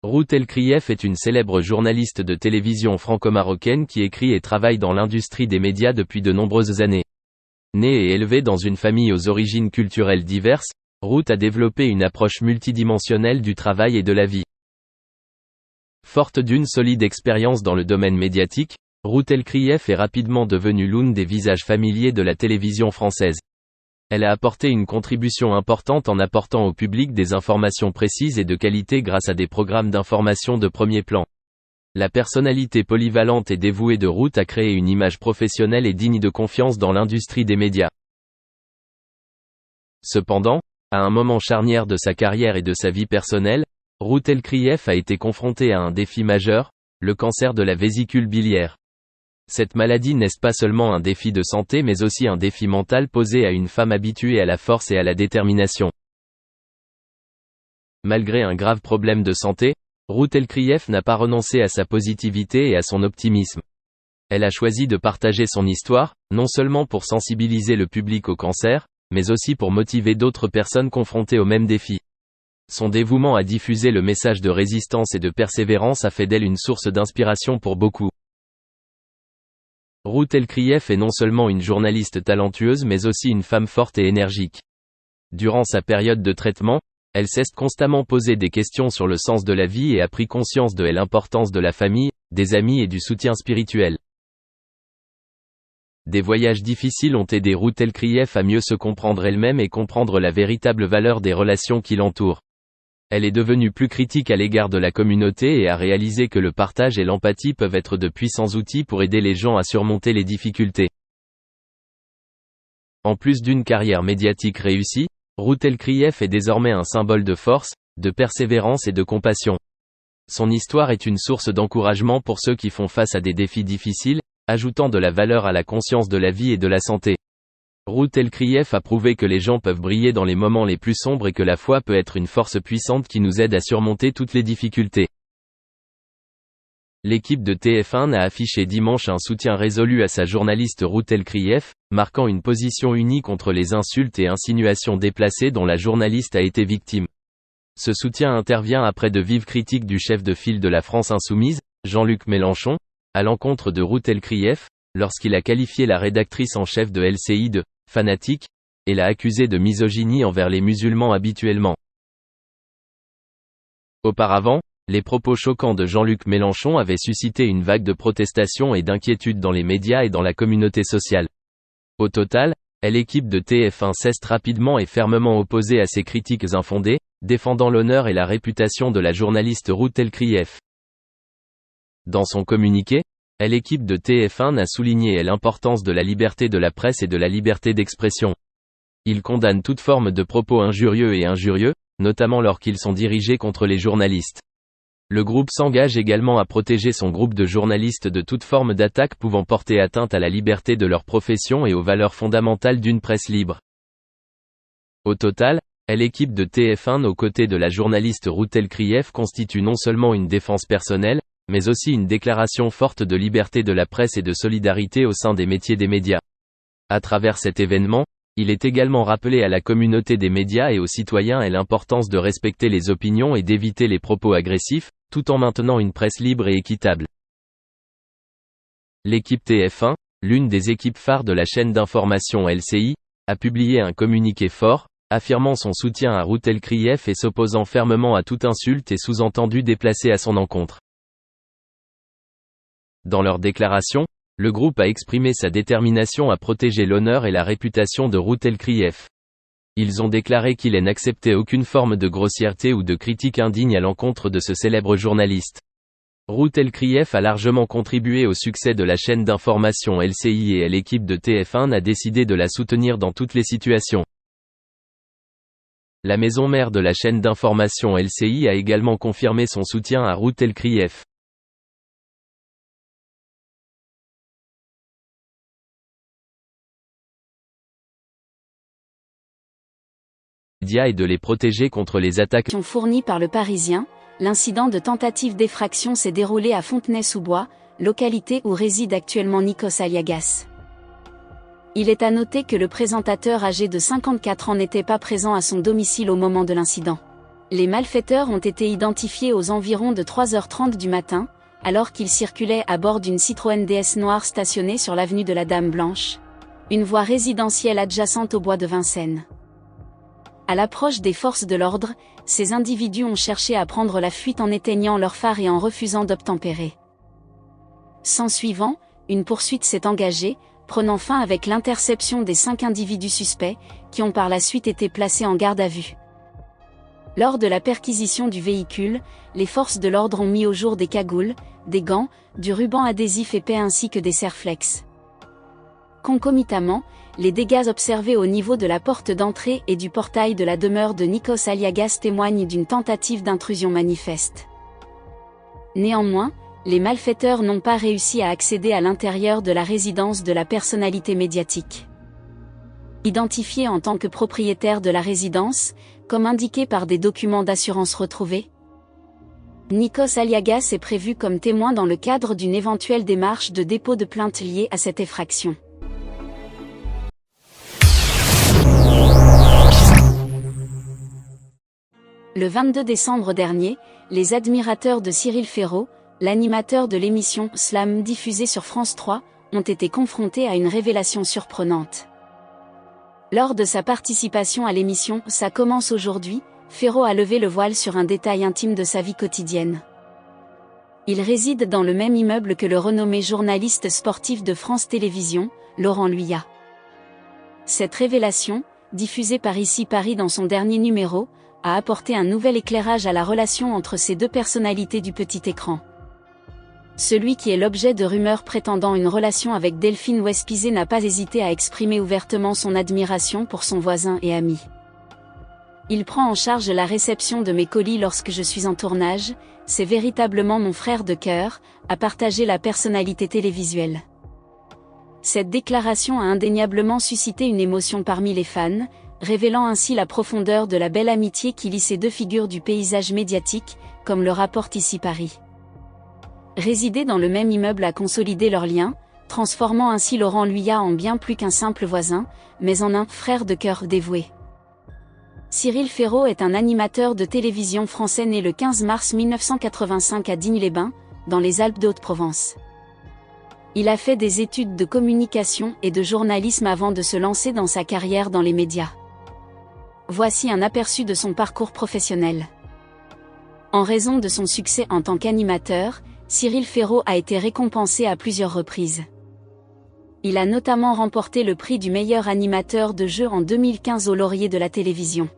Ruth El-Krief est une célèbre journaliste de télévision franco-marocaine qui écrit et travaille dans l'industrie des médias depuis de nombreuses années. Née et élevée dans une famille aux origines culturelles diverses, Ruth a développé une approche multidimensionnelle du travail et de la vie. Forte d'une solide expérience dans le domaine médiatique, Ruth El-Krief est rapidement devenue l'une des visages familiers de la télévision française. Elle a apporté une contribution importante en apportant au public des informations précises et de qualité grâce à des programmes d'information de premier plan. La personnalité polyvalente et dévouée de Ruth a créé une image professionnelle et digne de confiance dans l'industrie des médias. Cependant, à un moment charnière de sa carrière et de sa vie personnelle, Ruth El-Krief a été confrontée à un défi majeur, le cancer de la vésicule biliaire. Cette maladie n'est pas seulement un défi de santé mais aussi un défi mental posé à une femme habituée à la force et à la détermination. Malgré un grave problème de santé, Ruth El-Krief n'a pas renoncé à sa positivité et à son optimisme. Elle a choisi de partager son histoire, non seulement pour sensibiliser le public au cancer, mais aussi pour motiver d'autres personnes confrontées au même défi. Son dévouement à diffuser le message de résistance et de persévérance a fait d'elle une source d'inspiration pour beaucoup. Ruth El-Krief est non seulement une journaliste talentueuse mais aussi une femme forte et énergique. Durant sa période de traitement, elle s'est constamment posé des questions sur le sens de la vie et a pris conscience de l'importance de la famille, des amis et du soutien spirituel. Des voyages difficiles ont aidé Ruth El-Krief à mieux se comprendre elle-même et comprendre la véritable valeur des relations qui l'entourent. Elle est devenue plus critique à l'égard de la communauté et a réalisé que le partage et l'empathie peuvent être de puissants outils pour aider les gens à surmonter les difficultés. En plus d'une carrière médiatique réussie, Ruth El-Krief est désormais un symbole de force, de persévérance et de compassion. Son histoire est une source d'encouragement pour ceux qui font face à des défis difficiles, ajoutant de la valeur à la conscience de la vie et de la santé. Ruth El-Krief a prouvé que les gens peuvent briller dans les moments les plus sombres et que la foi peut être une force puissante qui nous aide à surmonter toutes les difficultés. L'équipe de TF1 a affiché dimanche un soutien résolu à sa journaliste Ruth El-Krief, marquant une position unie contre les insultes et insinuations déplacées dont la journaliste a été victime. Ce soutien intervient après de vives critiques du chef de file de la France Insoumise, Jean-Luc Mélenchon, à l'encontre de Ruth El-Krief, lorsqu'il a qualifié la rédactrice en chef de LCI de « fanatique » et l'a accusée de misogynie envers les musulmans habituellement. Auparavant, les propos choquants de Jean-Luc Mélenchon avaient suscité une vague de protestations et d'inquiétude dans les médias et dans la communauté sociale. Au total, l'équipe de TF1 s'est rapidement et fermement opposée à ces critiques infondées, défendant l'honneur et la réputation de la journaliste Ruth El-Krief. Dans son communiqué, l'équipe de TF1 a souligné l'importance de la liberté de la presse et de la liberté d'expression. Il condamne toute forme de propos injurieux et injurieux, notamment lorsqu'ils sont dirigés contre les journalistes. Le groupe s'engage également à protéger son groupe de journalistes de toute forme d'attaque pouvant porter atteinte à la liberté de leur profession et aux valeurs fondamentales d'une presse libre. Au total, l'équipe de TF1 aux côtés de la journaliste Ruth El-Krief constitue non seulement une défense personnelle, mais aussi une déclaration forte de liberté de la presse et de solidarité au sein des métiers des médias. À travers cet événement, il est également rappelé à la communauté des médias et aux citoyens l'importance de respecter les opinions et d'éviter les propos agressifs, tout en maintenant une presse libre et équitable. L'équipe TF1, l'une des équipes phares de la chaîne d'information LCI, a publié un communiqué fort, affirmant son soutien à Ruth El-Krief et s'opposant fermement à toute insulte et sous-entendu déplacé à son encontre. Dans leur déclaration, le groupe a exprimé sa détermination à protéger l'honneur et la réputation de Ruth El-Krief. Ils ont déclaré qu'ils n'acceptaient aucune forme de grossièreté ou de critique indigne à l'encontre de ce célèbre journaliste. Ruth El-Krief a largement contribué au succès de la chaîne d'information LCI et l'équipe de TF1 a décidé de la soutenir dans toutes les situations. La maison mère de la chaîne d'information LCI a également confirmé son soutien à Ruth El-Krief. Et de les protéger contre les attaques fournies par le Parisien. L'incident de tentative d'effraction s'est déroulé à Fontenay-sous-Bois, localité où réside actuellement Nikos Aliagas. Il est à noter que le présentateur âgé de 54 ans n'était pas présent à son domicile au moment de l'incident. Les malfaiteurs ont été identifiés aux environs de 3h30 du matin, alors qu'ils circulaient à bord d'une Citroën DS noire stationnée sur l'avenue de la Dame-Blanche, une voie résidentielle adjacente au bois de Vincennes. À l'approche des forces de l'ordre, ces individus ont cherché à prendre la fuite en éteignant leurs phares et en refusant d'obtempérer. S'ensuivant, une poursuite s'est engagée, prenant fin avec l'interception des 5 individus suspects, qui ont par la suite été placés en garde à vue. Lors de la perquisition du véhicule, les forces de l'ordre ont mis au jour des cagoules, des gants, du ruban adhésif épais ainsi que des serre-flex. Concomitamment, les dégâts observés au niveau de la porte d'entrée et du portail de la demeure de Nikos Aliagas témoignent d'une tentative d'intrusion manifeste. Néanmoins, les malfaiteurs n'ont pas réussi à accéder à l'intérieur de la résidence de la personnalité médiatique. Identifié en tant que propriétaire de la résidence, comme indiqué par des documents d'assurance retrouvés, Nikos Aliagas est prévu comme témoin dans le cadre d'une éventuelle démarche de dépôt de plainte liée à cette effraction. Le 22 décembre dernier, les admirateurs de Cyril Ferraud, l'animateur de l'émission Slam diffusée sur France 3, ont été confrontés à une révélation surprenante. Lors de sa participation à l'émission Ça commence aujourd'hui, Ferraud a levé le voile sur un détail intime de sa vie quotidienne. Il réside dans le même immeuble que le renommé journaliste sportif de France Télévisions, Laurent Luyat. Cette révélation, diffusée par Ici Paris dans son dernier numéro, a apporté un nouvel éclairage à la relation entre ces deux personnalités du petit écran. Celui qui est l'objet de rumeurs prétendant une relation avec Delphine Wespizet n'a pas hésité à exprimer ouvertement son admiration pour son voisin et ami. Il prend en charge la réception de mes colis lorsque je suis en tournage, c'est véritablement mon frère de cœur, a partagé la personnalité télévisuelle. Cette déclaration a indéniablement suscité une émotion parmi les fans, révélant ainsi la profondeur de la belle amitié qui lie ces deux figures du paysage médiatique, comme le rapporte Ici Paris. Résider dans le même immeuble a consolidé leurs liens, transformant ainsi Laurent Luyat en bien plus qu'un simple voisin, mais en un frère de cœur dévoué. Cyril Ferraud est un animateur de télévision français né le 15 mars 1985 à Digne-les-Bains, dans les Alpes de Haute-Provence. Il a fait des études de communication et de journalisme avant de se lancer dans sa carrière dans les médias. Voici un aperçu de son parcours professionnel. En raison de son succès en tant qu'animateur, Cyril Ferraud a été récompensé à plusieurs reprises. Il a notamment remporté le prix du meilleur animateur de jeu en 2015 au Laurier de la télévision.